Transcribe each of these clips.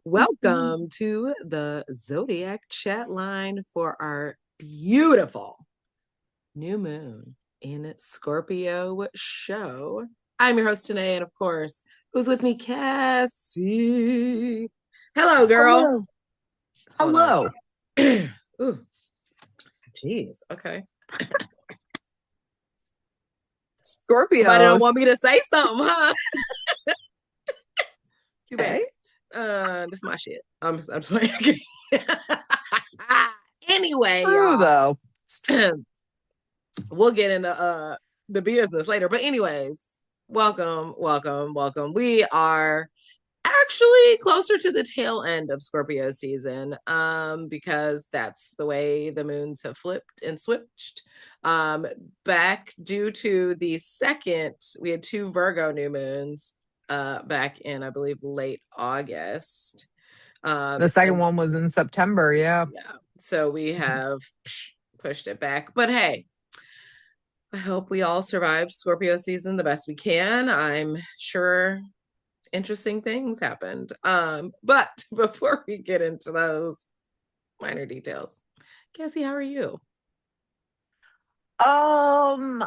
Welcome to the Zodiac chat line for our beautiful new moon in Scorpio show. I'm your host today, and of course, who's with me? Cassie. Hello, girl. Hello. Hold on. Hello. Ooh, jeez. Okay. Nobody don't Scorpios. want me to say something, huh? Too bad. Okay. This is my shit. I'm just playing. Anyway, True though. y'all. We'll get into the business later. But anyways, welcome. We are actually closer to the tail end of Scorpio season, because that's the way the moons have flipped and switched. Back due to the second, we had two Virgo new moons back in, I believe, late August. The second And one was in September. Yeah. yeah, so we have pushed it back. But hey, I hope we all survived Scorpio season the best we can. I'm sure interesting things happened. But before we get into those minor details, Cassie, how are you? Um.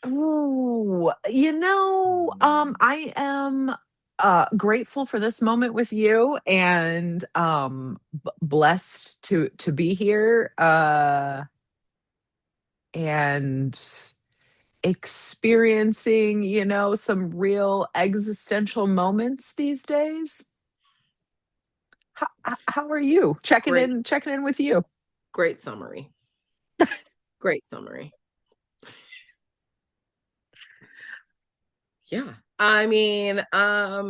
Ooh. I am grateful for this moment with you and blessed to be here and experiencing, some real existential moments these days. How are you? Great, Checking in with you. great summary. Great summary. Yeah. I mean, I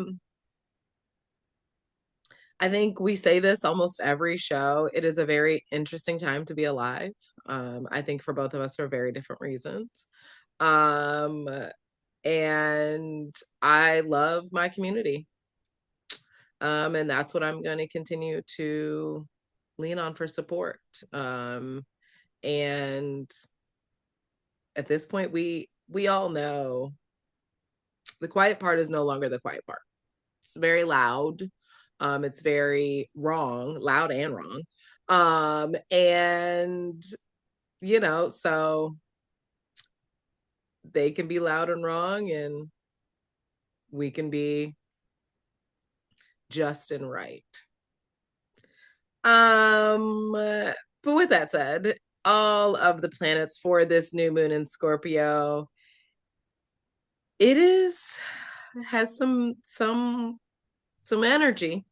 think we say this almost every show. It is a very interesting time to be alive. I think for both of us for very different reasons. Um, and I love my community. And that's what I'm going to continue to lean on for support. And at this point, we all know the quiet part is no longer the quiet part. It's very loud. It's very wrong, loud and wrong. And so they can be loud and wrong, and we can be just and right. But with that said, all of the planets for this new moon in Scorpio, it is has some energy.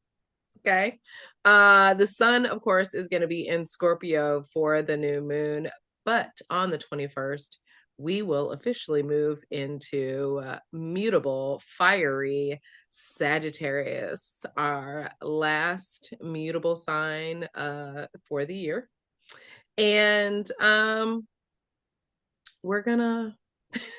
Okay. The sun, of course, is going to be in Scorpio for the new moon, but on the 21st, we will officially move into mutable, fiery Sagittarius, our last mutable sign for the year. And we're gonna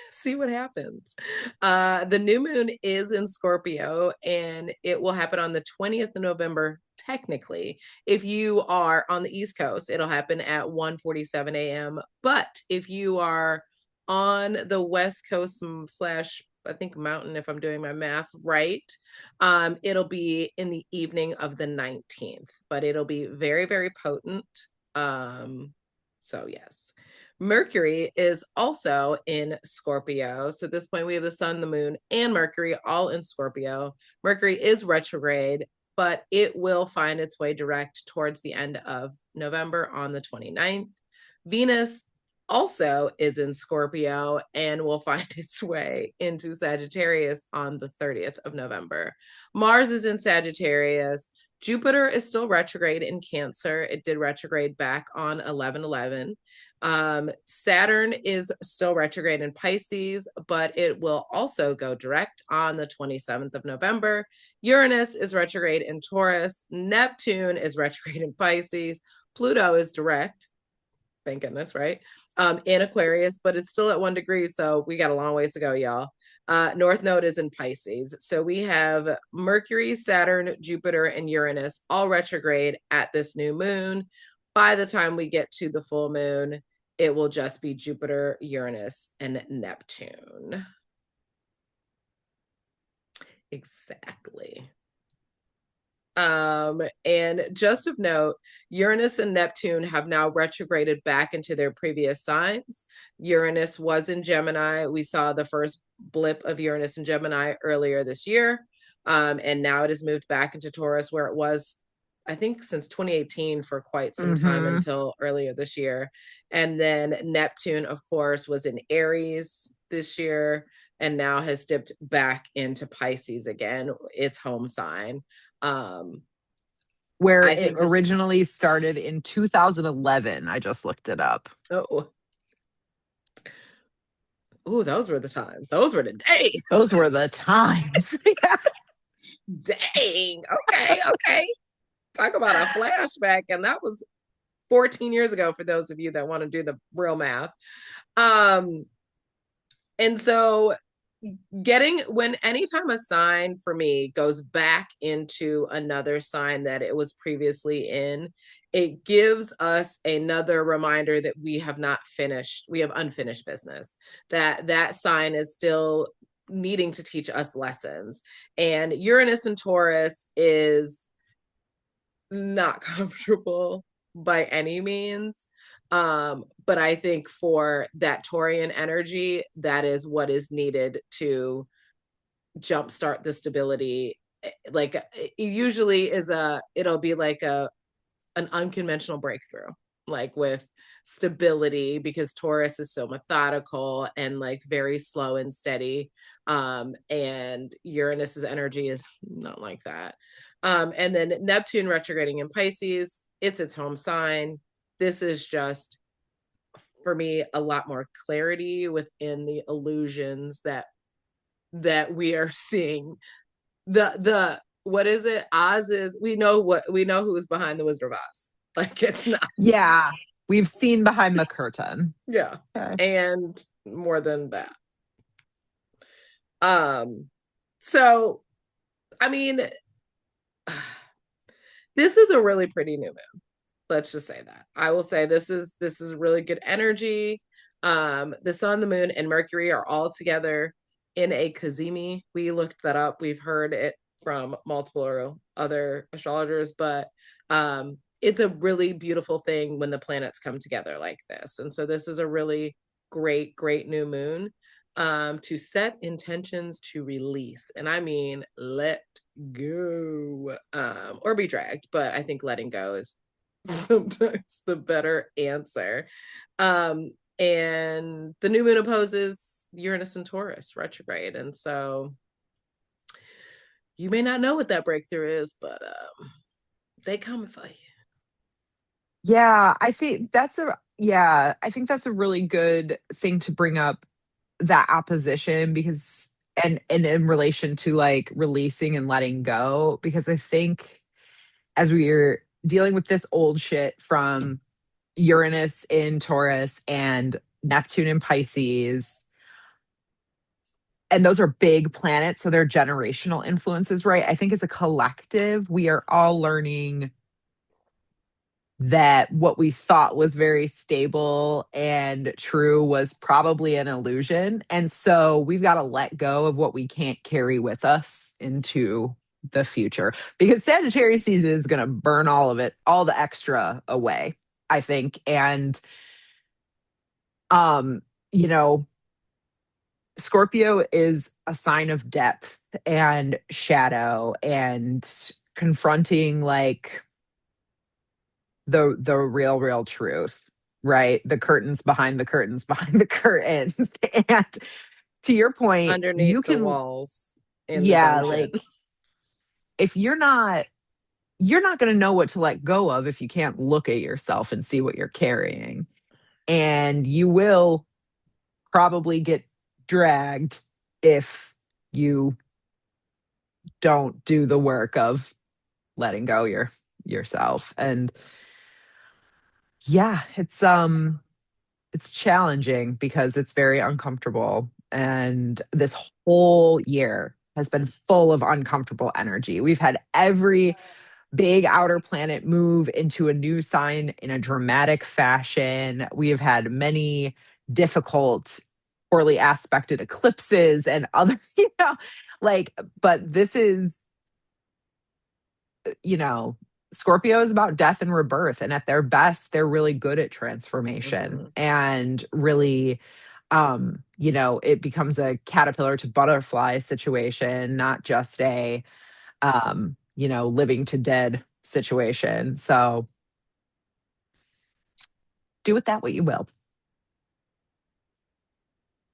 see what happens. The new moon is in Scorpio, and it will happen on the 20th of November. Technically, if you are on the East Coast, it'll happen at 1:47 a.m. But if you are on the West Coast slash, I think, mountain, if I'm doing my math right, it'll be in the evening of the 19th, but it'll be very, very potent. So yes. Mercury is also in Scorpio. So at this point, we have the sun, the moon, and Mercury all in Scorpio. Mercury is retrograde, but it will find its way direct towards the end of November on the 29th. Venus also is in Scorpio and will find its way into Sagittarius on the 30th of November. Mars is in Sagittarius. Jupiter is still retrograde in Cancer. It did retrograde back on 11/11. Saturn is still retrograde in Pisces, but it will also go direct on the 27th of November. Uranus is retrograde in Taurus. Neptune is retrograde in Pisces. Pluto is direct. Thank goodness, right? In Aquarius, but it's still at 1 degree. So we got a long ways to go, y'all. North Node is in Pisces. So we have Mercury, Saturn, Jupiter, and Uranus all retrograde at this new moon. By the time we get to the full moon, it will just be Jupiter, Uranus, and Neptune. Exactly. And just of note, Uranus and Neptune have now retrograded back into their previous signs. Uranus was in Gemini. We saw the first blip of Uranus in Gemini earlier this year. And now it has moved back into Taurus, where it was, I think, since 2018 for quite some time Mm-hmm. until earlier this year. And then Neptune, of course, was in Aries this year and now has dipped back into Pisces again, its home sign. Um, Where I it think this, originally started in 2011. I just looked it up. oh, oh, those were the times. Those were the days. Those were the times. Yeah. Dang. Okay. Okay. Talk about a flashback. And that was 14 years ago for those of you that want to do the real math. Um, and so getting when anytime a sign for me goes back into another sign that it was previously in, it gives us another reminder that we have not finished, we have unfinished business, that that sign is still needing to teach us lessons. And Uranus and Taurus is not comfortable by any means. But I think for that Taurian energy, that is what is needed to jumpstart the stability. Like it usually is it'll be like an unconventional breakthrough, like with stability, because Taurus is so methodical and like very slow and steady. And Uranus's energy is not like that. And then Neptune retrograding in Pisces, it's its home sign. This is just for me a lot more clarity within the illusions that we are seeing. The what is it? Oz is, we know who is behind the Wizard of Oz. Like it's not. Yeah. We've seen behind the curtain. Yeah. Okay. And more than that. Um so I mean this is a really pretty new moon. Let's just say that. I will say this is really good energy. The sun, the moon, and Mercury are all together in a cazimi. We looked that up. We've heard it from multiple other astrologers, but it's a really beautiful thing when the planets come together like this. And so this is a really great, great new moon to set intentions to release. And I mean, let go or be dragged. But I think letting go is sometimes the better answer. And the new moon opposes Uranus and Taurus retrograde. And so you may not know what that breakthrough is, but they coming for you. I think that's a really good thing to bring up, that opposition, because and in relation to like releasing and letting go, because I think as we're dealing with this old shit from Uranus in Taurus and Neptune in Pisces, and those are big planets, so they're generational influences, right? I think as a collective, we are all learning that what we thought was very stable and true was probably an illusion. And so we've got to let go of what we can't carry with us into the future, because Sagittarius season is going to burn all of it, all the extra away, I think. And, um, you know, Scorpio is a sign of depth and shadow and confronting like the real truth, right? The curtains behind the curtains behind the curtains. And to your point, you Underneath the can, walls in the yeah, dungeon. like if you're not going to know what to let go of if you can't look at yourself and see what you're carrying. And you will probably get dragged if you don't do the work of letting go yourself. And yeah, it's challenging because it's very uncomfortable. And this whole year has been full of uncomfortable energy. We've had every big outer planet move into a new sign in a dramatic fashion. We have had many difficult, poorly aspected eclipses and other, like, but this is you know, Scorpio is about death and rebirth. And at their best, they're really good at transformation Mhm. and really, it becomes a caterpillar to butterfly situation, not just a, living to dead situation. So do with that what you will.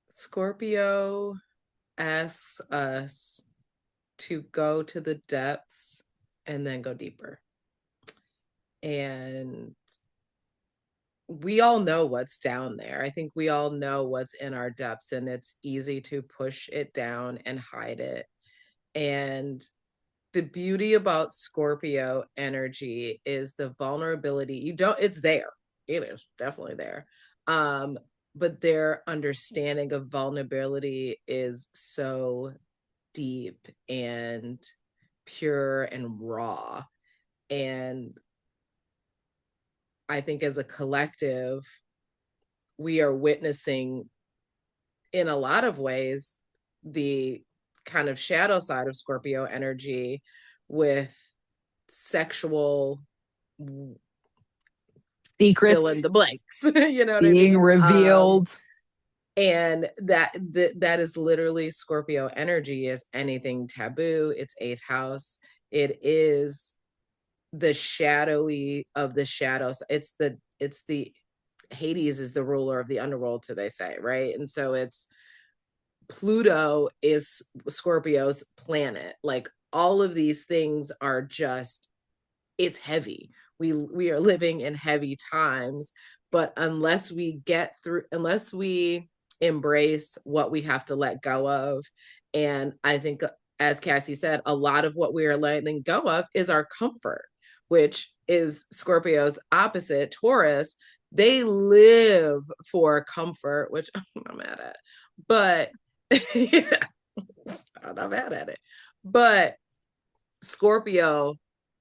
Scorpio asks us to go to the depths and then go deeper. And we all know what's down there. I think we all know what's in our depths, and it's easy to push it down and hide it. And the beauty about Scorpio energy is the vulnerability. You don't, it's there. It is definitely there. Um, but their understanding of vulnerability is so deep and pure and raw. And I think as a collective, we are witnessing in a lot of ways the kind of shadow side of Scorpio energy with sexual fill in Secrets the blanks. You know what I being mean? revealed. And that is literally Scorpio energy. Is anything taboo? It's eighth house. It is the shadowy of the shadows. It's the Hades is the ruler of the underworld, so they say, right? And so it's Pluto is Scorpio's planet. Like all of these things are just, it's heavy. We are living in heavy times, but unless we embrace what we have to let go of, and I think, as Cassie said, a lot of what we are letting go of is our comfort, which is Scorpio's opposite, Taurus. They live for comfort, which I'm not mad at, but I'm not mad at it. But Scorpio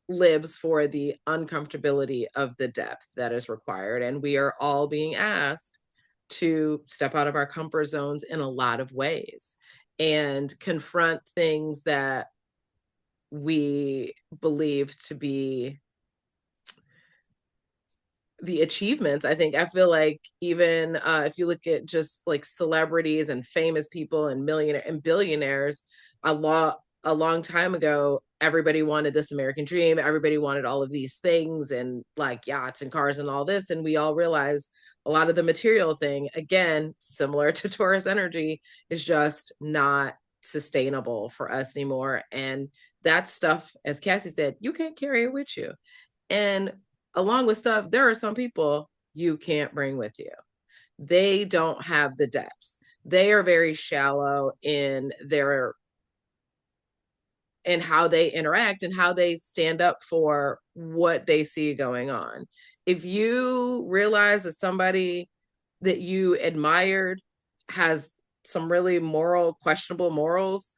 lives for the uncomfortability of the depth that is required. And we are all being asked to step out of our comfort zones in a lot of ways and confront things that we believe to be the achievements. I feel like even if you look at just like celebrities and famous people and millionaire and billionaires, a long time ago, everybody wanted this American dream. Everybody wanted all of these things and like yachts and cars and all this. And we all realize a lot of the material thing, again, similar to Taurus energy, is just not sustainable for us anymore. And that stuff, as Cassie said, you can't carry it with you. And along with stuff, there are some people you can't bring with you. They don't have the depths. They are very shallow in how they interact and how they stand up for what they see going on. If you realize that somebody that you admired has some really questionable morals,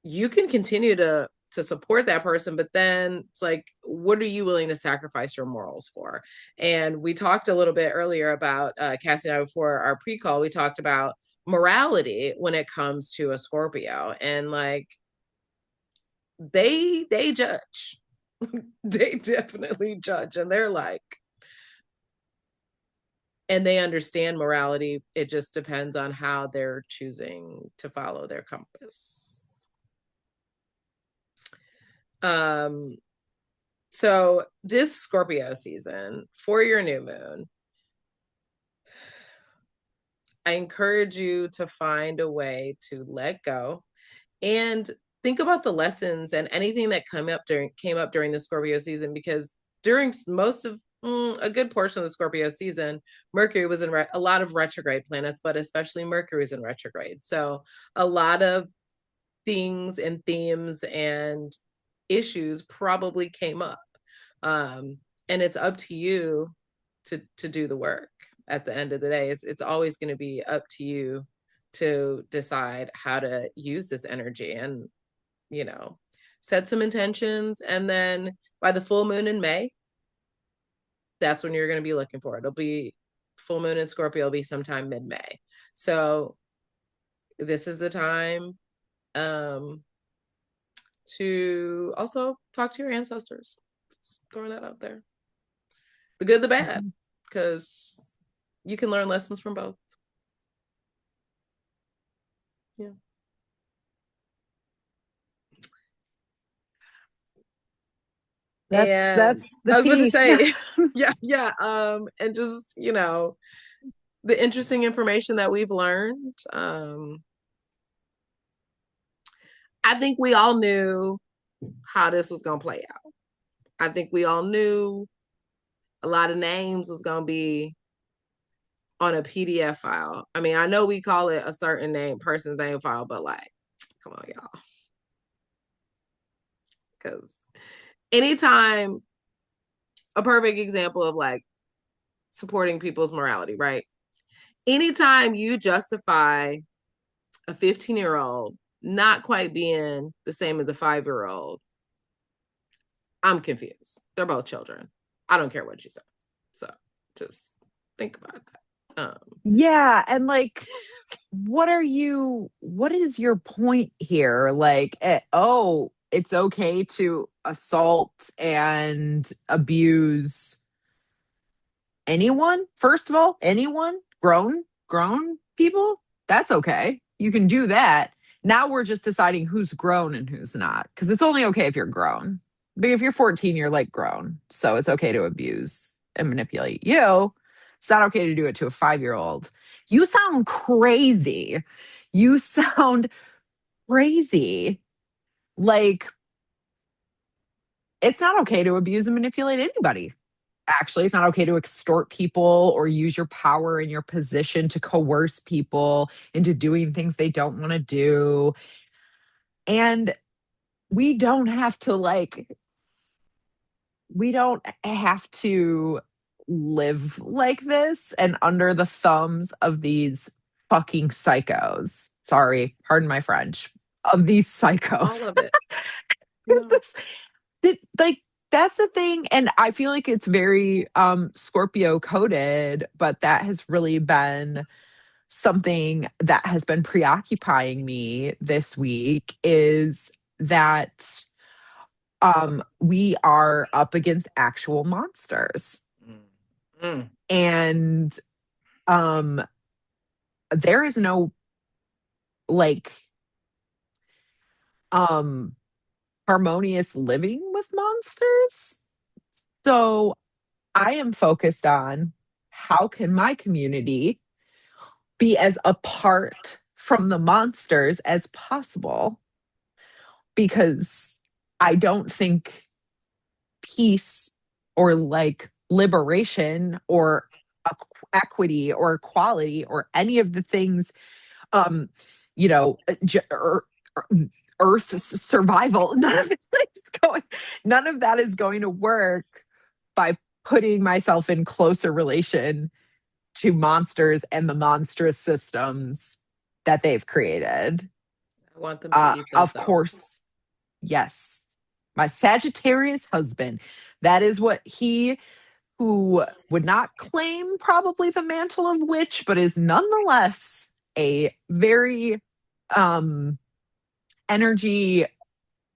you can continue to support that person, but then it's like, what are you willing to sacrifice your morals for? And we talked a little bit earlier about Cassie and I, before our pre-call, we talked about morality when it comes to a Scorpio, and like they judge. They definitely judge, and they're like, and they understand morality. It just depends on how they're choosing to follow their compass. um So this Scorpio season for your new moon, I encourage you to find a way to let go and think about the lessons and anything that came up during the Scorpio season, because during most of a good portion of the Scorpio season, Mercury was in a lot of retrograde planets, but especially Mercury is in retrograde. So a lot of things and themes and issues probably came up. um, and it's up to you to do the work. At the end of the day, it's always going to be up to you to decide how to use this energy, and you know set some intentions, and then by the full moon in May, that's when you're going to be looking for it. It'll be full moon in Scorpio, will be sometime mid-May. So this is the time. um to also talk to your ancestors. Just throwing that out there. The good, the bad, Mhm. because you can learn lessons from both. Yeah. And That's the I was about to tea. say, yeah, yeah. And just, the interesting information that we've learned. I think we all knew how this was gonna play out. I think we all knew a lot of names was gonna be on a PDF file. I mean, I know we call it a certain name, person's name file, but like, come on, y'all. Because anytime, a perfect example of like supporting people's morality, right? Anytime you justify a 15-year-old not quite being the same as a 5-year-old, I'm confused. They're both children. I don't care what you say. So just think about that. Yeah, and like what is your point here? Like, oh, it's okay to assault and abuse anyone? First of all, anyone? Grown people? That's okay. You can do that. Now we're just deciding who's grown and who's not. Because it's only okay if you're grown. But if you're 14, you're like grown. So it's okay to abuse and manipulate you. It's not okay to do it to a 5-year-old. You sound crazy. You sound crazy. Like, it's not okay to abuse and manipulate anybody. Actually, it's not okay to extort people or use your power and your position to coerce people into doing things they don't want to do. And we don't have to we don't have to live like this and under the thumbs of these fucking psychos. Sorry, pardon my French. Of these all psychos. of it. Is No. this like that's the thing, and I feel like it's very Scorpio coded, but that has really been something that has been preoccupying me this week is that we are up against actual monsters, Mm. Mm. and um there is no like um harmonious living with monsters. So I am focused on how can my community be as apart from the monsters as possible, because I don't think peace or like liberation or equity or equality or any of the things um you know earth survival, none of that is going to work by putting myself in closer relation to monsters and the monstrous systems that they've created. I want them to eat Of themselves. course, yes. My Sagittarius husband, that is what he, who would not claim probably the mantle of witch, but is nonetheless a very um energy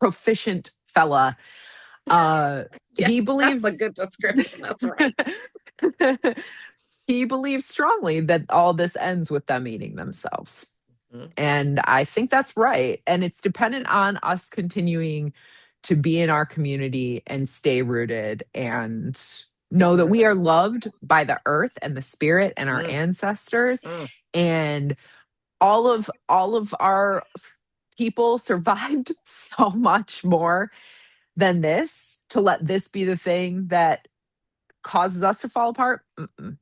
proficient fella. He Yes, that's a believes good description. That's right. he believes strongly that all this ends with them eating themselves. Mm. And I think that's right. And it's dependent on us continuing to be in our community and stay rooted and know that we are Amen. loved by the earth and the spirit and our Mm. ancestors. Mm. And all of our people survived so much more than this to let this be the thing that causes us to fall apart. Mm-mm.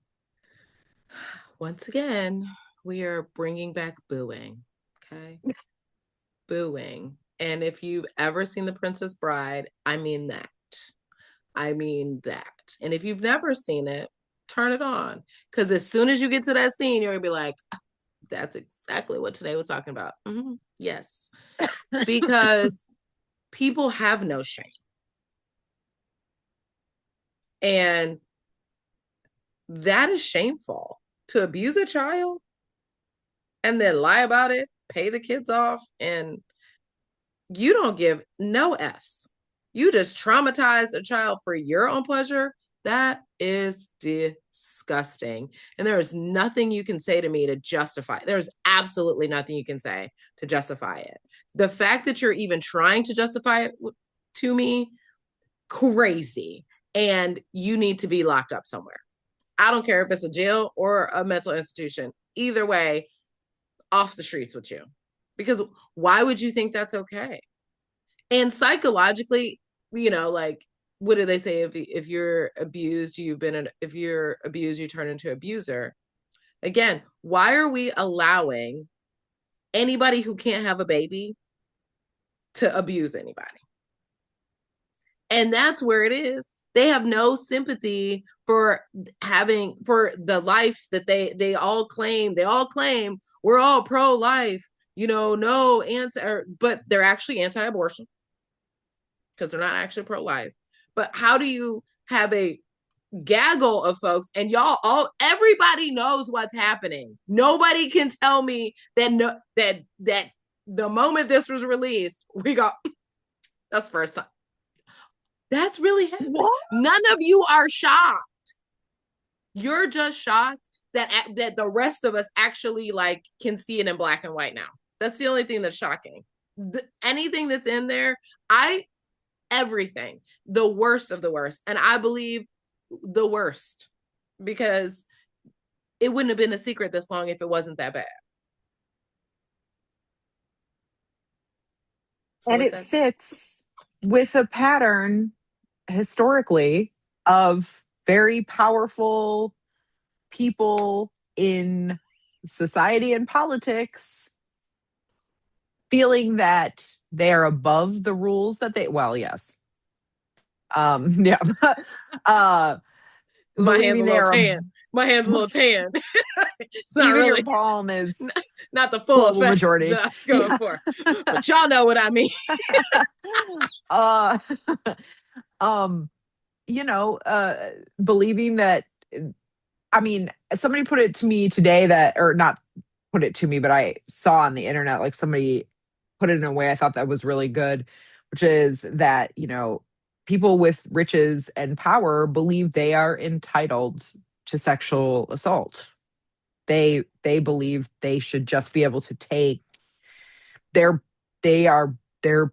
Once again, we are bringing back booing. Okay. Booing. And if you've ever seen The Princess Bride, I mean that. I mean that. And if you've never seen it, turn it on. Because as soon as you get to that scene, you're going to be like, that's exactly what today was talking about. Mm-hmm. Yes. Because people have no shame. And that is shameful. To abuse a child and then lie about it, pay the kids off, and You don't give no F's. You just traumatize a child for your own pleasure. That is disgusting. And there is nothing you can say to me to justify. There's absolutely nothing you can say to justify it. The fact that you're even trying to justify it to me, crazy. And you need to be locked up somewhere. I don't care if it's a jail or a mental institution. Either way, off the streets with you. Because why would you think that's okay? And psychologically, like, what do they say? If you're abused, if you're abused, you turn into abuser. Again, why are we allowing anybody who can't have a baby to abuse anybody? And that's where it is. They have no sympathy for the life that they all claim. They all claim we're all pro-life, no answer, but they're actually anti-abortion because they're not actually pro-life. But how do you have a gaggle of folks and everybody knows what's happening? Nobody can tell me that that the moment this was released, we got that's first time. That's really happening. What? None of you are shocked. You're just shocked that the rest of us actually like can see it in black and white now. That's the only thing that's shocking. Anything that's in there, everything, the worst of the worst. And I believe the worst because it wouldn't have been a secret this long if it wasn't that bad. So And with it that, fits with a pattern historically of very powerful people in society and politics feeling that they are above the rules that yes. Yeah. uh my hand's a believing they little are tan. My hand's a little tan. It's not even your really palm is not the full global effect majority. that I was going Yeah. for, but y'all know what I mean. uh um believing that, I mean, somebody put it to me today that, or not put it to me, but I saw on the internet, like somebody put it in a way I thought that was really good, which is that, people with riches and power believe they are entitled to sexual assault. They believe they should just be able to take their their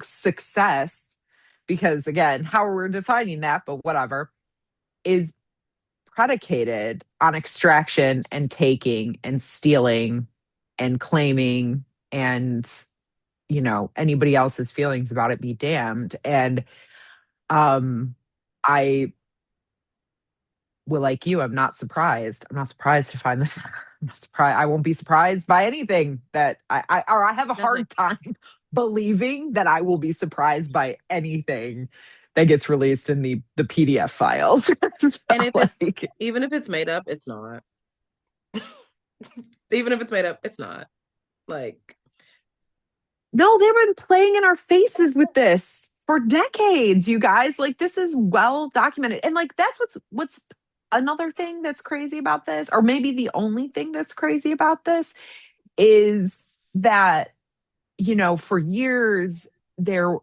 success, because again, how we're defining that, but whatever, is predicated on extraction and taking and stealing and claiming, and anybody else's feelings about it be damned. And I will, like you, I'm not surprised to find this. I'm not surprised. I won't be surprised by anything that I have a Nothing. hard time believing that I will be surprised by anything that gets released in the PDF files. So, And if it's like, even if it's made up, it's not. Even if it's made up, it's not. Like, no, they've been playing in our faces with this for decades, you guys. Like, this is well documented. And like, that's what's another thing that's crazy about this, or maybe the only thing that's crazy about this, is that, for years there,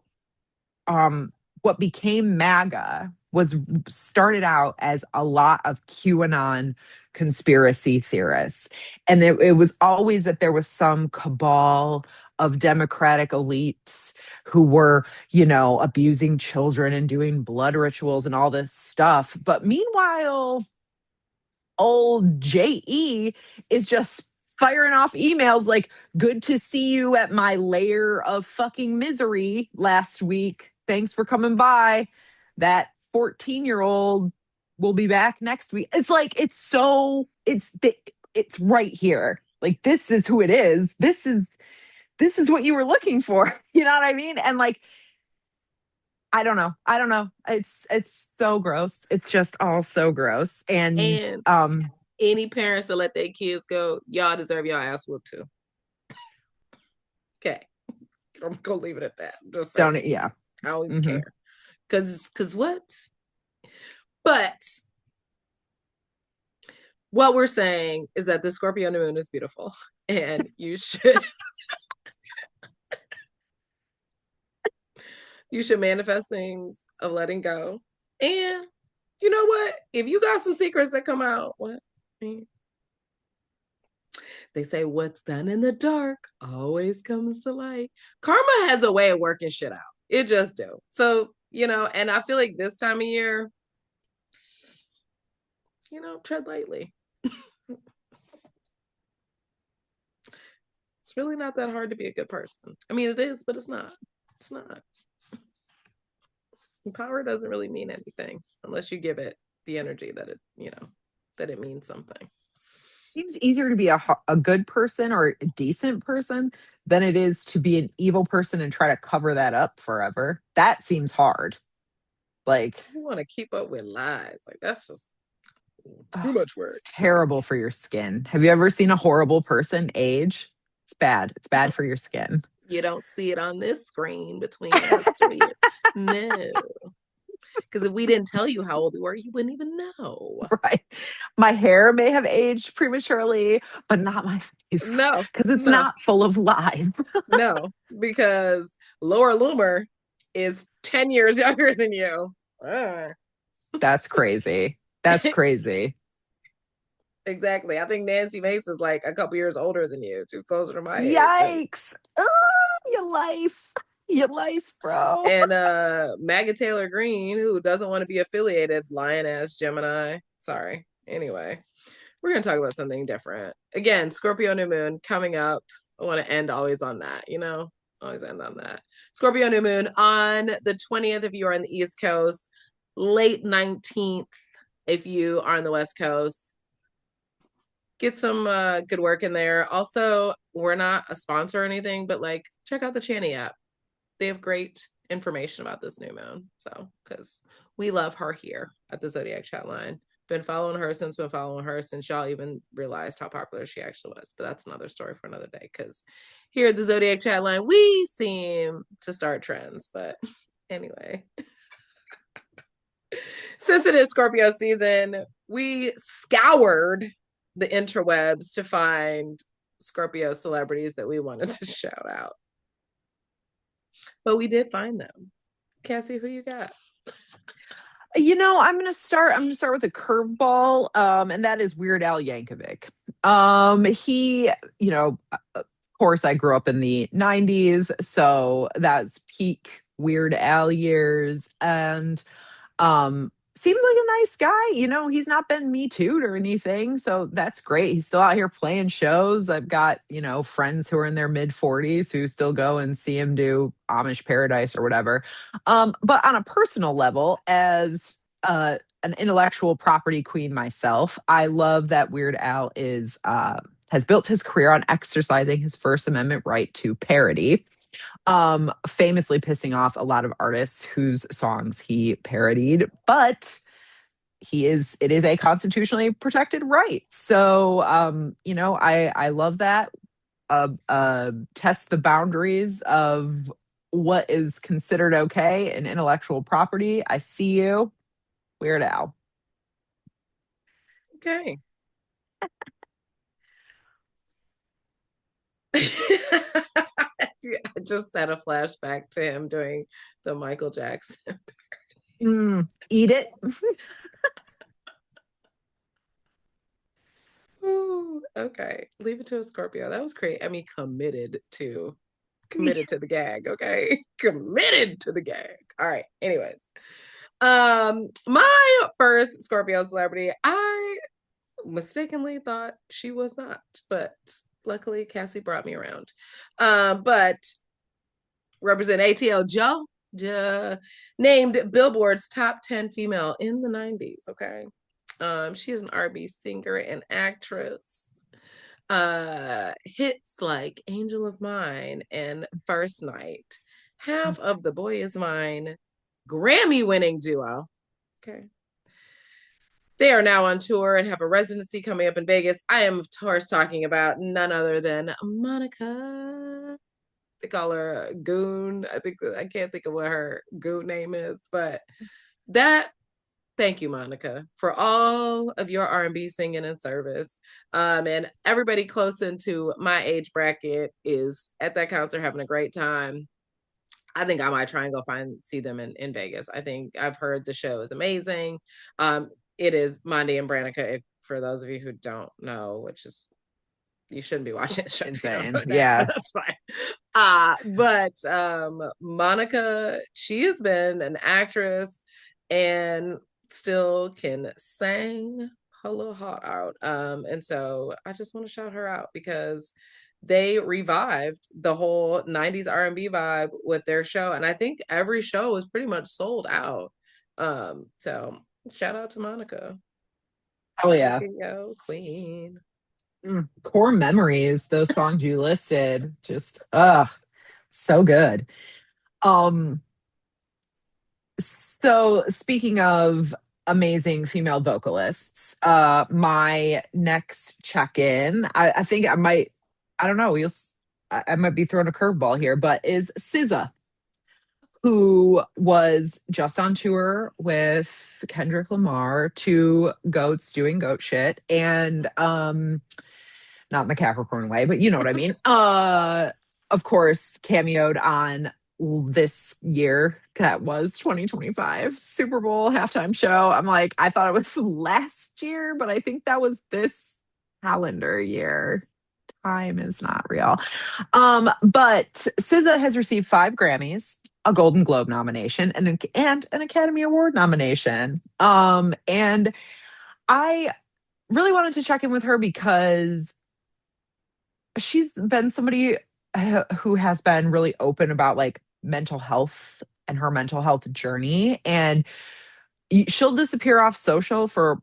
what became MAGA was started out as a lot of QAnon conspiracy theorists. And it was always that there was some cabal of Democratic elites who were, abusing children and doing blood rituals and all this stuff. But meanwhile, old JE is just firing off emails like, good to see you at my lair of fucking misery last week. Thanks for coming by. That 14-year-old will be back next week. It's like, it's right here. Like, this is who it is. This is what you were looking for. You know what I mean? And like, I don't know. I don't know. It's so gross. It's just all so gross. And and any parents that let their kids go, y'all deserve y'all ass whooped too. Okay, I'm gonna leave it at that. Just don't, saying, yeah. I don't even Hmm. care. Cause what? But what we're saying is that the Scorpio New Moon is beautiful, and you should You should manifest things of letting go. And you know what? If you got some secrets that come out, what? They say what's done in the dark always comes to light. Karma has a way of working shit out. It just do. So, and I feel like this time of year, tread lightly. It's really not that hard to be a good person. I mean, it is, but it's not. It's not. Power doesn't really mean anything unless you give it the energy that that it means something. Seems easier to be a good person or a decent person than it is to be an evil person and try to cover that up forever. That seems hard. Like, you want to keep up with lies. Like, that's just too oh, much it's work. terrible for your skin. Have you ever seen a horrible person age? It's bad. It's bad for your skin. You don't see it on this screen between us, do you? No. Because if we didn't tell you how old we were, you wouldn't even know. Right. My hair may have aged prematurely, but not my face No, because it's no, not full of lies. no. Because Laura Loomer is 10 years younger than you. That's crazy. That's crazy. Exactly. I think Nancy Mace is like a couple years older than you. She's closer to my age. Yikes. Oh, your life. Your life, bro. And Maggie Taylor Green, who doesn't want to be affiliated, lion ass Gemini. Sorry. Anyway, we're gonna talk about something different. Again, Scorpio New Moon coming up. I want to end always on that, always end on that. Scorpio New Moon on the 20th if you are on the East Coast, late 19th if you are on the West Coast. Get some good work in there. Also, we're not a sponsor or anything, but like check out the Channy app. They have great information about this new moon. So, because we love her here at the Zodiac Chat Line. Been following her since y'all even realized how popular she actually was. But that's another story for another day. Because here at the Zodiac Chat Line, we seem to start trends. But anyway, since it is Scorpio season, we scoured the interwebs to find Scorpio celebrities that we wanted to shout out. But we did find them. Cassie, who you got? I'm gonna start with a curveball, and that is Weird Al Yankovic. He, of course, I grew up in the '90s, so that's peak Weird Al years, and seems like a nice guy. He's not been Me Too'd or anything, so that's great. He's still out here playing shows. I've got, friends who are in their mid 40s who still go and see him do Amish Paradise or whatever. But on a personal level, as an intellectual property queen myself, I love that Weird Al is has built his career on exercising his First Amendment right to parody, famously pissing off a lot of artists whose songs he parodied, but it is a constitutionally protected right. So I love that. Test the boundaries of what is considered okay in intellectual property. I see you, Weird Al. Okay. I just had a flashback to him doing the Michael Jackson. Eat it. Ooh, okay. Leave it to a Scorpio. That was great. I mean, committed to the gag, okay? Committed to the gag. All right. Anyways. My first Scorpio celebrity, I mistakenly thought she was not, but luckily Cassie brought me around. But represent ATL Joe, named Billboard's top 10 female in the 90s. Okay. She is an R&B singer and actress. Hits like Angel of Mine and First Night. Half of the Boy Is Mine Grammy winning duo. Okay. They are now on tour and have a residency coming up in Vegas. I am, of course, talking about none other than Monica. They call her Goon. I can't think of what her Goon name is, but that. Thank you, Monica, for all of your R&B singing and service. And everybody close into my age bracket is at that concert having a great time. I think I might try and go see them in Vegas. I think I've heard the show is amazing. It is Monday and Branica, for those of you who don't know, which is you shouldn't be watching the show if you don't Insane. know that, but Yeah. that's fine. But Monica, she has been an actress and still can sing her little heart out. And so I just want to shout her out because they revived the whole 90s R&B vibe with their show. And I think every show was pretty much sold out. So shout out to Monica. Oh yeah. Scorpio Queen. Core memories, those songs you listed, just so good. Um, so speaking of amazing female vocalists, my next check-in, I think I don't know, I might be throwing a curveball here, but is SZA, who was just on tour with Kendrick Lamar, two goats doing goat shit, and not in the Capricorn way, but you know what I mean. Of course, cameoed on this year that was 2025 Super Bowl halftime show. I'm like, I thought it was last year, but I think that was this calendar year. Time is not real. But SZA has received 5 Grammys, a Golden Globe nomination, and an Academy Award nomination. And I really wanted to check in with her because she's been somebody who has been really open about like mental health and her mental health journey. And she'll disappear off social for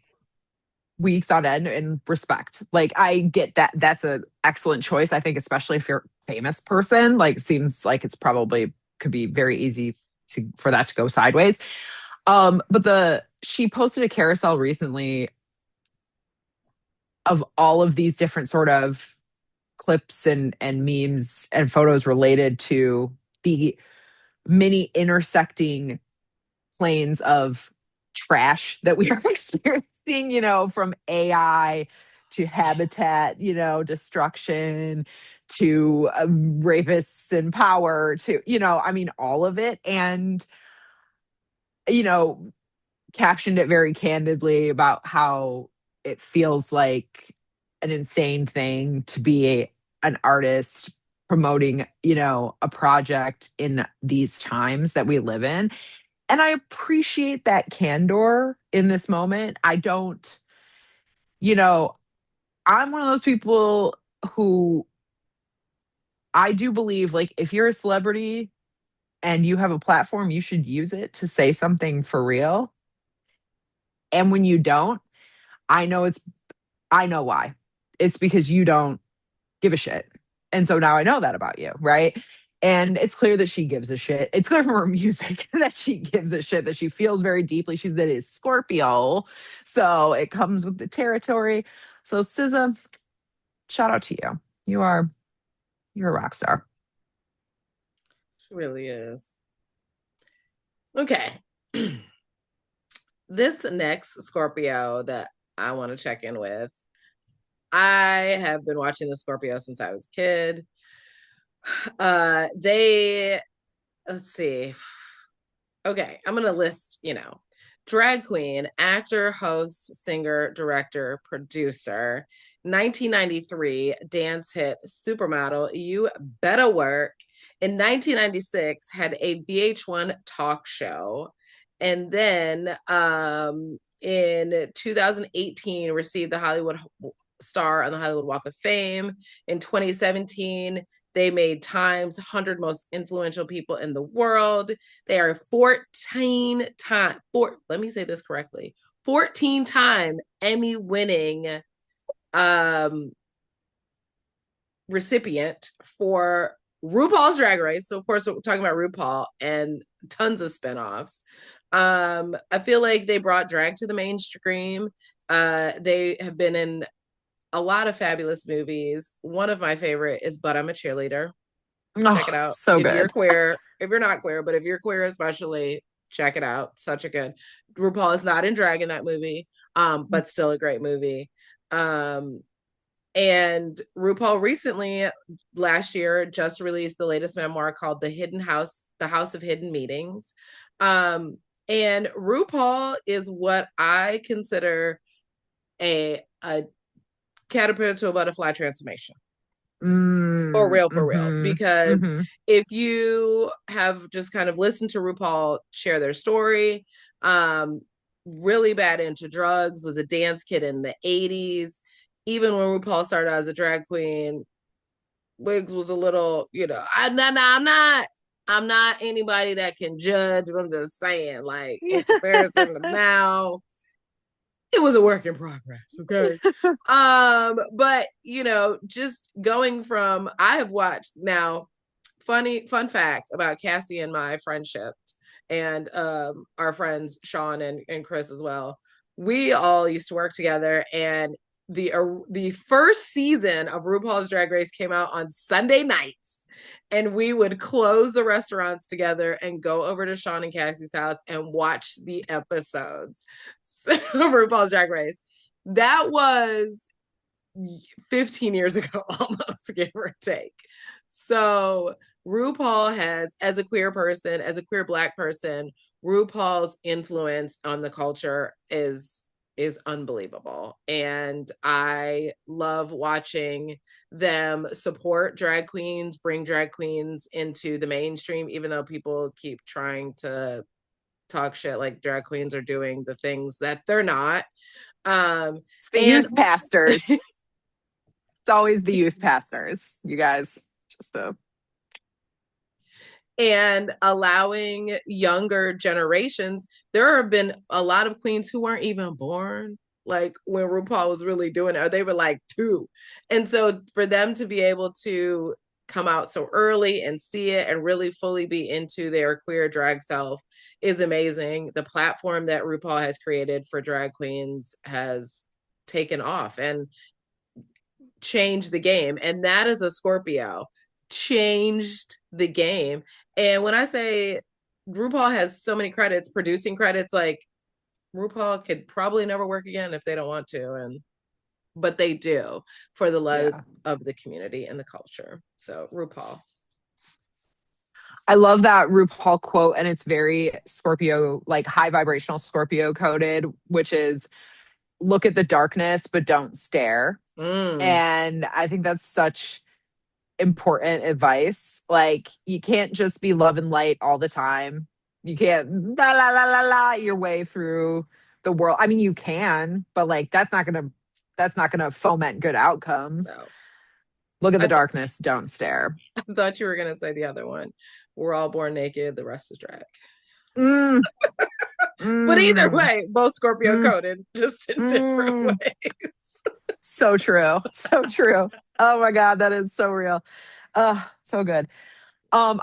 weeks on end in respect. Like I get that that's a excellent choice. I think especially if you're a famous person, like it seems like it's probably could be very easy for that to go sideways. But the she posted a carousel recently of all of these different sort of clips and memes and photos related to the many intersecting planes of trash that we are experiencing, from AI to habitat, destruction to rapists in power to, I mean, all of it. And, you know, captioned it very candidly about how it feels like an insane thing to be an artist promoting, a project in these times that we live in. And I appreciate that candor in this moment. I don't, you know, I'm one of those people who I do believe like if you're a celebrity and you have a platform, you should use it to say something for real. And when you don't, I know I know why. It's because you don't give a shit. And so now I know that about you, right? And it's clear that she gives a shit. It's clear from her music that she gives a shit, that she feels very deeply. She's that is Scorpio. So it comes with the territory. So SZA, shout out to you. You're a rock star. She really is. Okay. This next Scorpio that I want to check in with, I have been watching the Scorpio since I was a kid. They let's see. Okay, I'm gonna list, drag queen, actor, host, singer, director, producer, 1993 dance hit Supermodel, You Better Work. In 1996, had a VH1 talk show. And then in 2018, received the Hollywood star on the Hollywood Walk of Fame. In 2017, they made Time's 100 most influential people in the world. They are 14-time Emmy winning recipient for RuPaul's Drag Race. So of course we're talking about RuPaul and tons of spinoffs. I feel like they brought drag to the mainstream. They have been in a lot of fabulous movies. One of my favorite is But I'm a Cheerleader. Check it Oh, out. so If you're good. queer, if you're not queer, but if you're queer especially, check it out. Such a good. RuPaul is not in drag in that movie, but still a great movie. Um, And RuPaul recently, last year, just released the latest memoir called The House of Hidden Meetings. And RuPaul is what I consider a caterpillar to a butterfly transformation. Mm, For real. mm-hmm, Because mm-hmm. if you have just kind of listened to RuPaul share their story, um, really bad into drugs, was a dance kid in the 80s. Even when RuPaul started as a drag queen, Wigs was a little, I'm not anybody that can judge. But I'm just saying, like, in comparison to now, it was a work in progress. Okay. But just going from, I have watched now, fun fact about Cassie and my friendship, and our friends Sean and Chris as well. We all used to work together, and the first season of RuPaul's Drag Race came out on Sunday nights, and we would close the restaurants together and go over to Sean and Cassie's house and watch the episodes of RuPaul's Drag Race. That was 15 years ago, almost, give or take. So RuPaul has, as a queer person, as a queer Black person, RuPaul's influence on the culture is unbelievable. And I love watching them support drag queens, bring drag queens into the mainstream, even though people keep trying to talk shit like drag queens are doing the things that they're not. It's the And youth pastors. It's always the youth pastors, you guys. Just a and allowing younger generations. There have been a lot of queens who weren't even born like when RuPaul was really doing it, or they were like two. And so for them to be able to come out so early and see it and really fully be into their queer drag self is amazing. The platform that RuPaul has created for drag queens has taken off and changed the game. And that is a Scorpio, changed the game. And when I say RuPaul has so many credits, producing credits, like RuPaul could probably never work again if they don't want to. And but they do for the love yeah. of the community and the culture. So RuPaul. I love that RuPaul quote, and it's very Scorpio, like high vibrational Scorpio coded, which is look at the darkness, but don't stare. Mm, And I think that's such important advice. Like, you can't just be love and light all the time. You can't la la la la la your way through the world. I mean, you can, but like that's not gonna foment good outcomes. no. Look at the I, th- darkness, don't stare. I thought you were going to say the other one. We're all born naked, the rest is drag. Mm, But either mm, way, both Scorpio mm, coded, just in different mm. ways. So true. So true. Oh my God, that is so real. So good.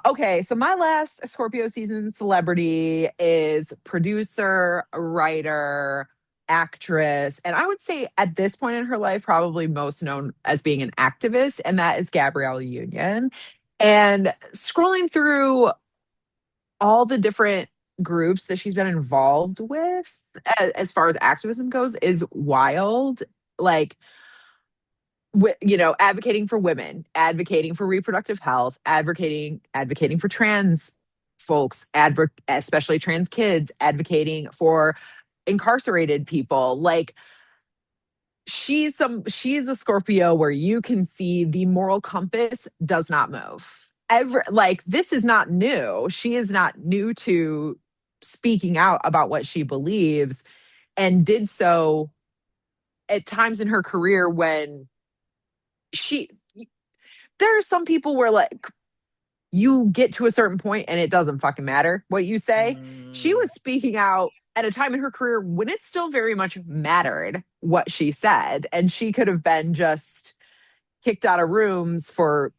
Okay, so my last Scorpio season celebrity is producer, writer, actress, and I would say at this point in her life, probably most known as being an activist, and that is Gabrielle Union. And scrolling through all the different groups that she's been involved with as far as activism goes is wild. Like, advocating for women, advocating for reproductive health, advocating for trans folks, especially trans kids, advocating for incarcerated people. Like, she's a Scorpio where you can see the moral compass does not move. Like, this is not new. She is not new to speaking out about what she believes, and did so at times in her career when she there are some people where, like, you get to a certain point and it doesn't fucking matter what you say. She Mm, was speaking out at a time in her career when it still very much mattered what she said. And she could have been just kicked out of rooms for,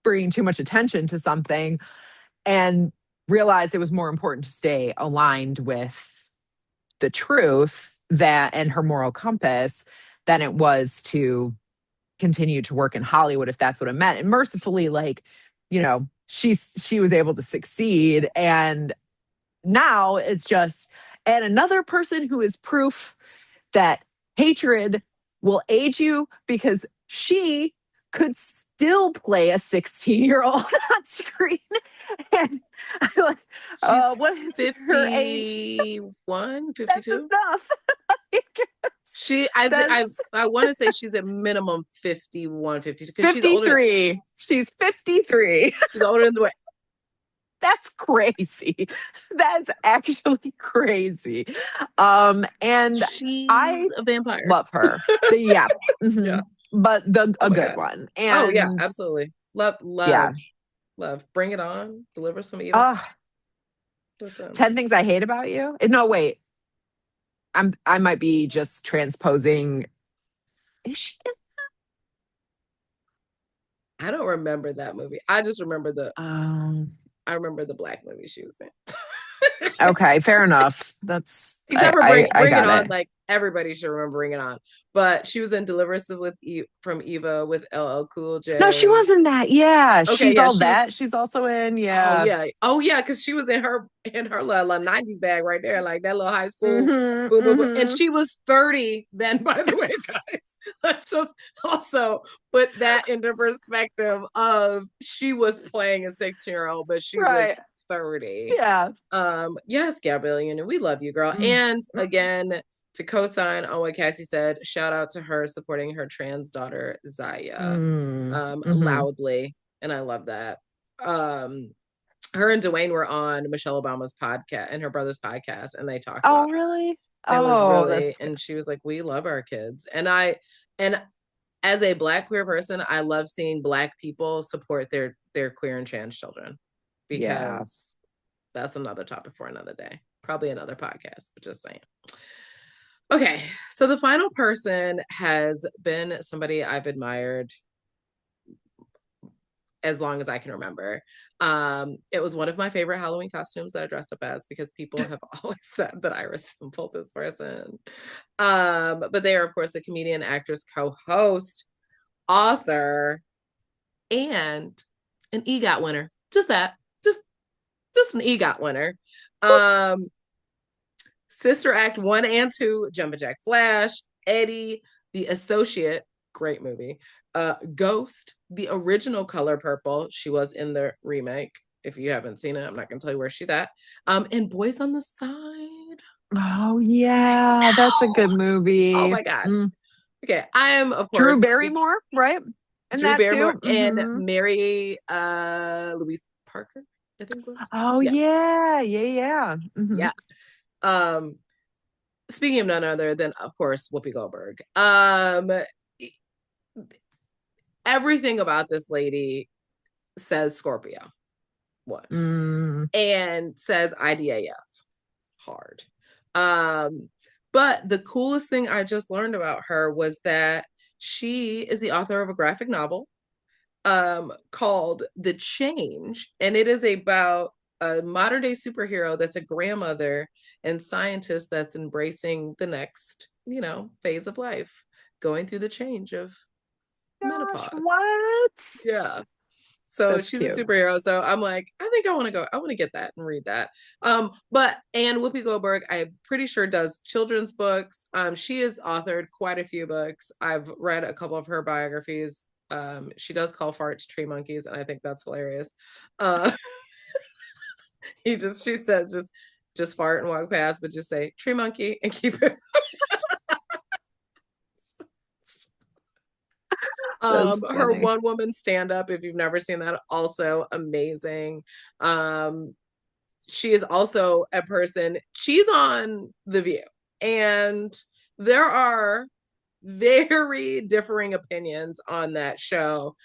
bringing too much attention to something, and realized it was more important to stay aligned with the truth that and her moral compass than it was to continue to work in Hollywood if that's what it meant. And mercifully, like, she was able to succeed. And now it's just, and another person who is proof that hatred will age you because she could still play a 16-year-old on screen. And I'm like, She's what is her age? 51, That's 52. enough. That's I want to say she's at minimum 51, 52 because 53. She's 53. she's older than the way. That's crazy. That's actually crazy. And I She's a vampire. love her. Yeah. Yeah. Mhm. But Oh a my good God. one. Oh yeah, And absolutely. Love, yeah. love, love. Bring it on. Deliver some evil. Uh Listen. 10 things I hate about you. No, wait. I might be just transposing. Is she? I don't remember that movie. I just remember Um, I remember the black movie she was in. okay, fair enough. That's Except for I Bring It got On, it. like everybody should remember Bring It On. But she was in Deliverance from Eva with LL Cool No, she J. wasn't that. Yeah, Okay, she's yeah, all she was. that. She's also in, Oh yeah. yeah, oh yeah, because she was in her little '90s bag right there, like that little high school Mm-hmm. boom boom boom, and Mm-hmm. she was 30 then. By the way, guys, let's just also put that into perspective. Of she was playing a 16-year-old, but she Right. was 30. Yeah. Yes, Gabrielle, we love you, girl. Mm. And again, to co-sign on what Cassie said, shout out to her supporting her trans daughter Zaya Mm. Mm-hmm. loudly, and I love that. um Her and Dwayne were on Michelle Obama's podcast and her brother's podcast, and they talked Oh, about her. really? And it was Oh, really, that's good. and she was like, we love our kids. And as a black queer person, I love seeing black people support their queer and trans children, Yeah. because that's another topic for another day, probably another podcast, but just saying. Okay, so the final person has been somebody I've admired as long as I can remember. It was one of my favorite Halloween costumes that I dressed up as, because people have always said that I resemble this person. But they are, of course, a comedian, actress, co-host, author, and an EGOT winner. Just that. Just an EGOT winner. Um, Sister Act 1 and 2, Jumpin' Jack Flash, Eddie, The Associate, great movie. Ghost, the original Color Purple. She was in the remake. If you haven't seen it, I'm not going to tell you where she's at. And Boys on the Side. Oh, I yeah. That's a good know. Oh movie. my God. Mm. Okay. I am, of Drew course, Barrymore, right? And Drew that too. Barrymore and Mm-hmm. Mary Louise Parker, I think it was. Oh, Yes. yeah. Yeah, yeah. Mm-hmm. Yeah. Um, Speaking of none other than, of course, Whoopi Goldberg. Everything about this lady says Scorpio one, Mm. and says IDAF hard. Um, but the coolest thing I just learned about her was that she is the author of a graphic novel called The Change, and it is about a modern day superhero that's a grandmother and scientist that's embracing the next, phase of life, going through the change of Gosh, menopause. what? Yeah. So That's she's a cute. superhero. So I'm like, I think I want to go. I want to get that and read that. But and Whoopi Goldberg, I'm pretty sure does children's books. She has authored quite a few books. I've read a couple of her biographies. She does call farts tree monkeys, and I think that's hilarious. Uh, she says just fart and walk past, but just say tree monkey and keep it. That's Her funny. one woman stand up, if you've never seen that, also amazing. Um, she is also a person, she's on The View, and there are very differing opinions on that show,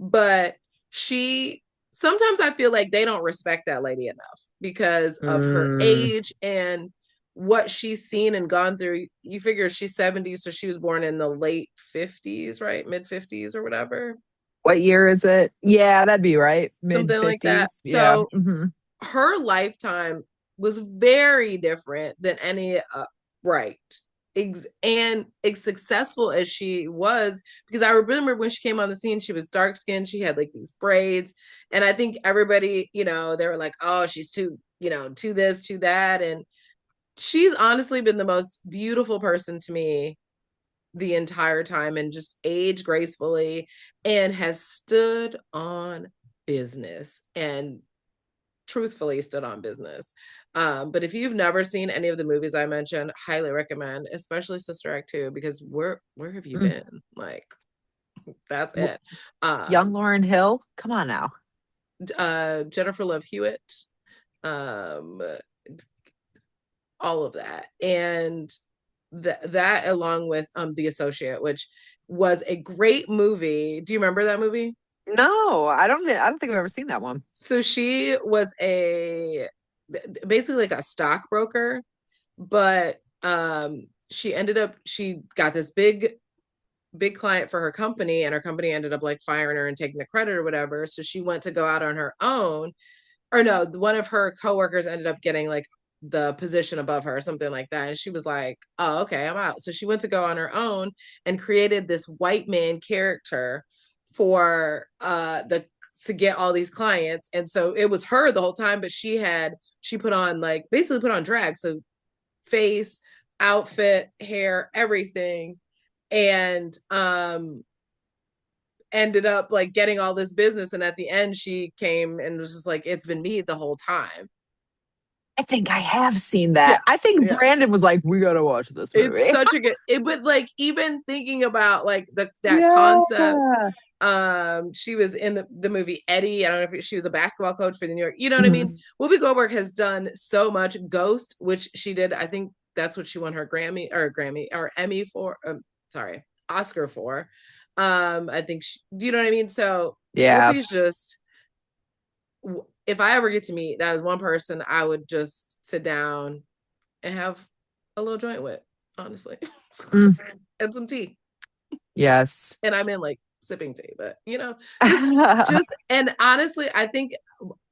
but she sometimes I feel like they don't respect that lady enough because of her Mm. age and what she's seen and gone through. You figure she's 70, so she was born in the late 50s, right? Mid 50s or whatever. What year is it? Yeah, that'd be right. Mid Something like that. 50s. Yeah. So Hmm. her lifetime was very different than any right. And as successful as she was, because I remember when she came on the scene, she was dark skinned, she had like these braids, and I think everybody, they were like, oh, she's too, too this, too that. And she's honestly been the most beautiful person to me the entire time and just aged gracefully and has stood on business and truthfully stood on business. But if you've never seen any of the movies I mentioned, highly recommend, especially Sister Act 2, because where have you Mm. been? Like, that's W- it. Young Um, Lauryn Hill, come on now. Jennifer Love Hewitt, um, all of that. And that along with The Associate, which was a great movie. Do you remember that movie? No, I don't. I don't think I've ever seen that one. So she was basically like a stockbroker, but she got this big client for her company, and her company ended up like firing her and taking the credit or whatever. So she went to go out on her own, or no, one of her coworkers ended up getting like the position above her or something like that. And she was like, oh, okay, I'm out. So she went to go on her own and created this white man character for the to get all these clients. And so it was her the whole time, but she put on like basically put on drag. So face, outfit, hair, everything. And ended up like getting all this business. And at the end, she came and was just like, it's been me the whole time. I think I have seen Yeah. that. I think Yeah. Brandon was like, "We gotta watch this It's movie." such a good it would like even thinking about like that concept. Yeah. She was in the movie Eddie. I don't know if she was a basketball coach for the New York. You know what I mean? Mhm. Whoopi Goldberg has done so much. Ghost, which she did, I think that's what she won her Grammy or Emmy for. Sorry, Oscar for. I think do you know what I mean? So Yeah. Whoopi's just, if I ever get to meet that is one person I would just sit down and have a little joint with, honestly, Mm. and some tea. Yes. And I'm in like sipping tea, but just, and honestly, I think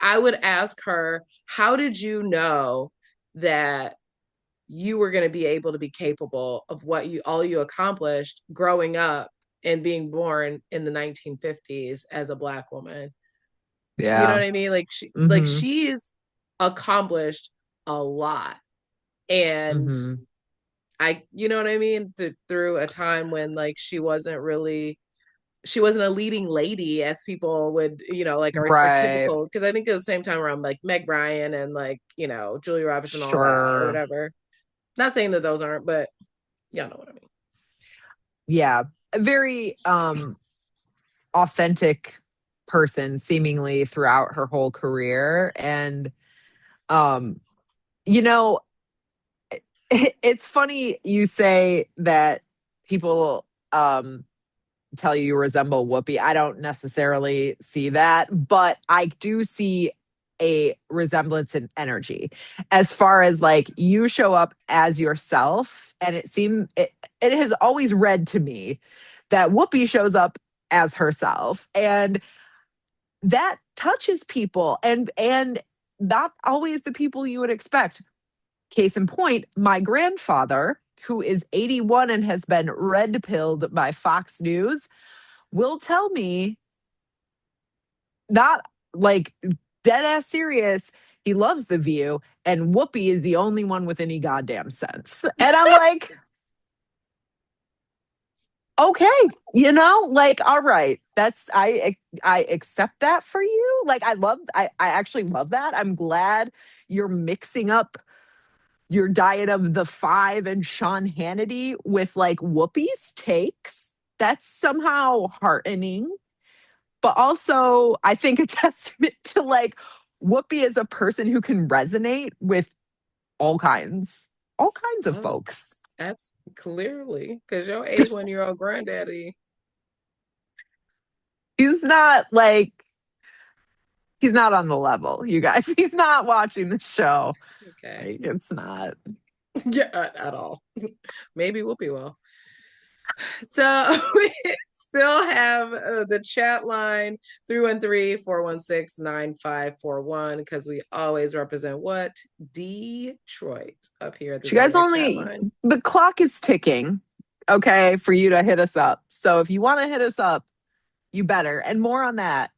I would ask her, how did you know that you were going to be able to be capable of what all you accomplished growing up and being born in the 1950s as a Black woman? You know Yeah. what I mean? Hmm. She's accomplished a lot. And Hmm. you know what I mean? Through a time when like she wasn't a leading lady as people would, like are Right. typical. Because I think it was the same time around like Meg Ryan and like, Julia Roberts and all that or Sure. whatever. Not saying that those aren't, but y'all know what I mean. Yeah. A very authentic person seemingly throughout her whole career. And um, you know, it's funny you say that people tell you resemble Whoopi. I don't necessarily see that, but I do see a resemblance in energy as far as like you show up as yourself. And it has always read to me that Whoopi shows up as herself. And that touches people and not always the people you would expect. Case in point, my grandfather, who is 81 and has been red pilled by Fox News, will tell me, not like dead ass serious, he loves The View, and Whoopi is the only one with any goddamn sense. And I'm like, okay, like, all right, I accept that for you. Like, I actually love that. I'm glad you're mixing up your diet of the five and Sean Hannity with like Whoopi's takes. That's somehow heartening, but also I think a testament to like Whoopi as a person who can resonate with all kinds of Oh, folks. absolutely, clearly, because your 81-year-old granddaddy. He's not like he's not on the level, you guys. He's not watching the show. Okay. Like, it's not. Yeah, at all. Maybe Whoopi will. So we still have the chat line 313-416-9541, because we always represent what? Detroit up here at the You guys Zodiac chat only line. the clock is ticking, okay, for you to hit us up. So if you want to hit us up, you better. And more on that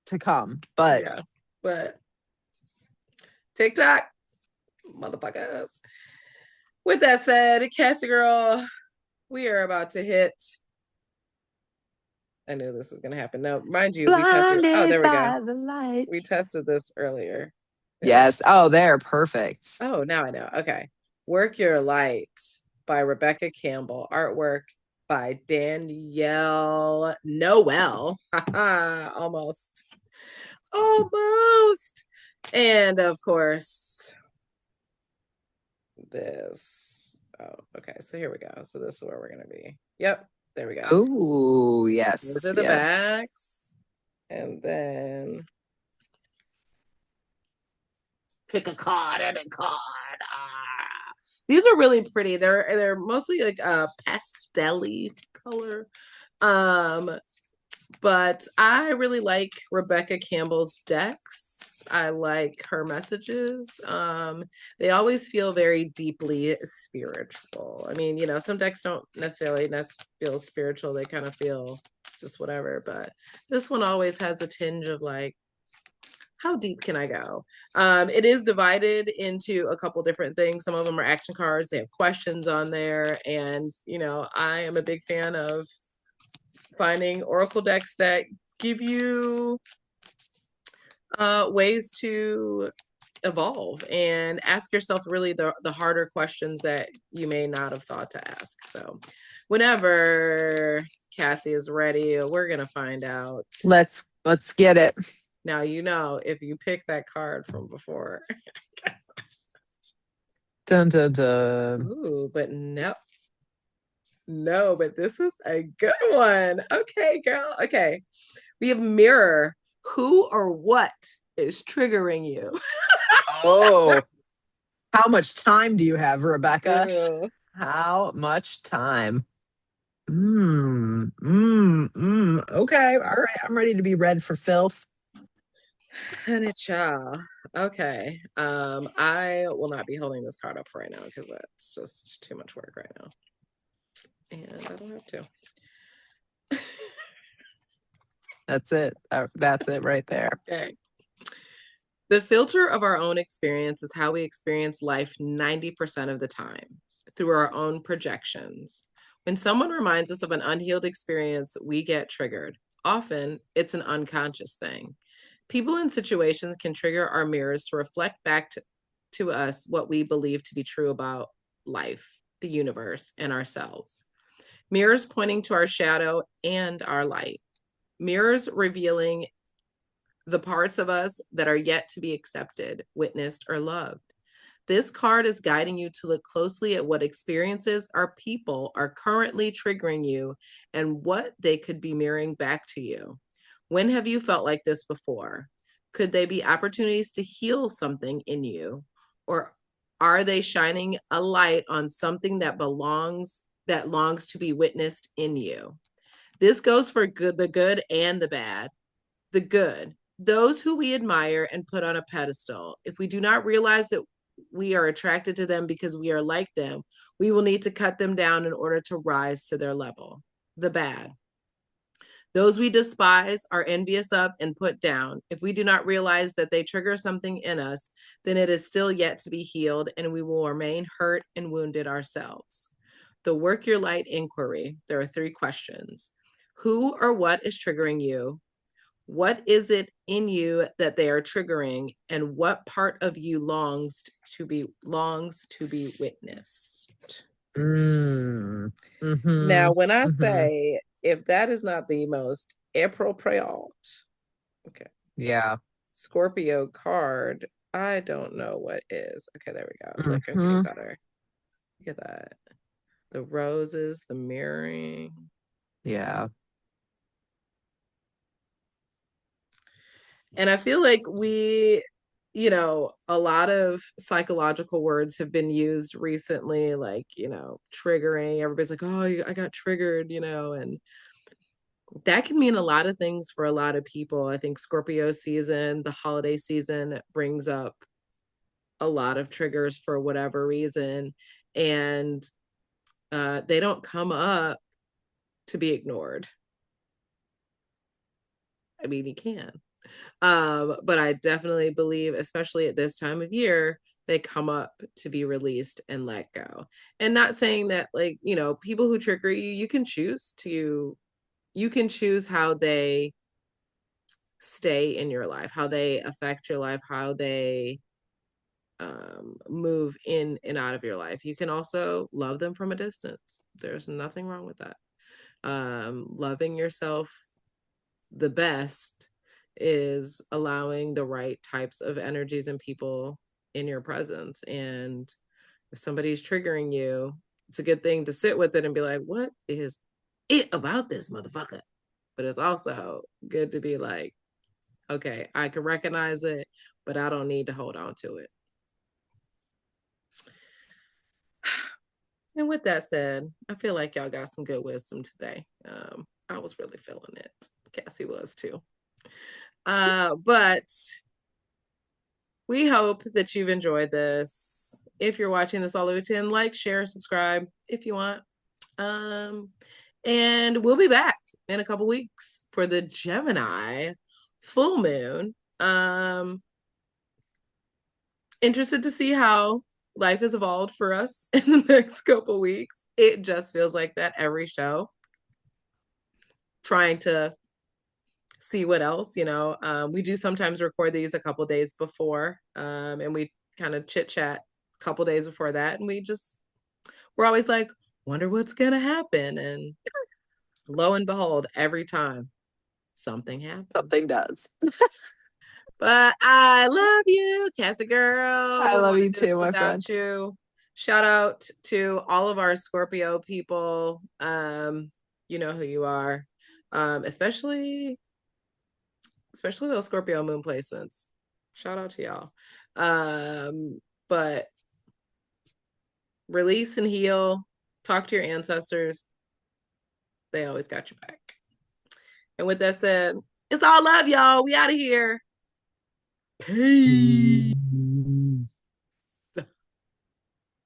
to come. But Yeah. But TikTok, motherfuckers. With that said, Cassie girl, We are about to hit. I knew this was going to happen. No, mind you, we tested. Oh, Blinded there we go. by the light. We tested this earlier. There we go. Yes. Oh, there. Perfect. Oh, now I know. Okay. Work Your Light by Rebecca Campbell. Artwork by Danielle Noel. Almost. Almost. And of course, this. Oh, okay. So here we go. So this is where we're going to be. Yep. There we go. Oh, Those yes. are the Yes. backs. And then pick a card and a card. These are really pretty. They're mostly like a pastel-y color. Um, but I really like Rebecca Campbell's decks. I like her messages. They always feel very deeply spiritual. I mean, some decks don't necessarily feel spiritual. They kind of feel just whatever. But this one always has a tinge of like, how deep can I go? It is divided into a couple different things. Some of them are action cards. They have questions on there. And, I am a big fan of finding oracle decks that give you ways to evolve and ask yourself really the harder questions that you may not have thought to ask. So whenever Cassie is ready, we're going to find out. Let's get it. Now, if you pick that card from before. Dun dun dun. Ooh, but no. No, but this is a good one. Okay, girl. Okay. We have mirror. Who or what is triggering you? Oh, how much time do you have, Rebecca? Ooh. How much time? Okay. All right. I'm ready to be read for filth. Honey child. Okay. I will not be holding this card up right now because that's just too much work right now. And I don't have to. That's it. That's it right there. Okay. The filter of our own experience is how we experience life 90% of the time through our own projections. When someone reminds us of an unhealed experience, we get triggered. Often, it's an unconscious thing. People and situations can trigger our mirrors to reflect back to us what we believe to be true about life, the universe, and ourselves. Mirrors pointing to our shadow and our light. Mirrors revealing the parts of us that are yet to be accepted, witnessed, or loved. This card is guiding you to look closely at what experiences or people are currently triggering you and what they could be mirroring back to you. When have you felt like this before? Could they be opportunities to heal something in you? Or are they shining a light on something that longs to be witnessed in you? This goes for the good and the bad. The good, those who we admire and put on a pedestal. If we do not realize that we are attracted to them because we are like them, we will need to cut them down in order to rise to their level. The bad, those we despise, are envious of, and put down. If we do not realize that they trigger something in us, then it is still yet to be healed, and we will remain hurt and wounded ourselves. The Work Your Light inquiry. There are 3 questions. Who or what is triggering you? What is it in you that they are triggering, and what part of you longs to be witnessed? Mm. Now, Mm-hmm. when I Mm-hmm. say if that is not the most appropriate, okay, Yeah. Scorpio card, I don't know what is. Okay, there we go. Look, I'm getting Mm-hmm. better. Look at that. The roses, the mirroring. Yeah. And I feel like a lot of psychological words have been used recently, like, triggering. Everybody's like, oh, I got triggered, and that can mean a lot of things for a lot of people. I think Scorpio season, the holiday season, brings up a lot of triggers for whatever reason. And they don't come up to be ignored. I mean, you can. But I definitely believe, especially at this time of year, they come up to be released and let go. And not saying that, like, people who trigger you, you can choose how they stay in your life, how they affect your life, how they move in and out of your life. You can also love them from a distance. There's nothing wrong with that. Loving yourself the best is allowing the right types of energies and people in your presence. And if somebody's triggering you, it's a good thing to sit with it and be like, what is it about this motherfucker? But it's also good to be like, okay, I can recognize it, but I don't need to hold on to it. And with that said, I feel like y'all got some good wisdom today. I was really feeling it. Cassie was too. But we hope that you've enjoyed this. If you're watching this all the way to end, like, share, subscribe if you want. Um, and we'll be back in a couple weeks for the Gemini full moon. Interested to see how life has evolved for us in the next couple weeks. It just feels like that every show. Trying to see what else, we do sometimes record these a couple days before, and we kind of chit chat a couple days before that, and we're always like, wonder what's gonna happen, and lo and behold, every time something happens. Something does. But I love you, Cassie girl. I Wouldn't love want you to do this too, my friend. without you. Shout out to all of our Scorpio people. You know who you are. Especially those Scorpio moon placements. Shout out to y'all. But release and heal. Talk to your ancestors. They always got your back. And with that said, it's all love, y'all. We out of here. Peace.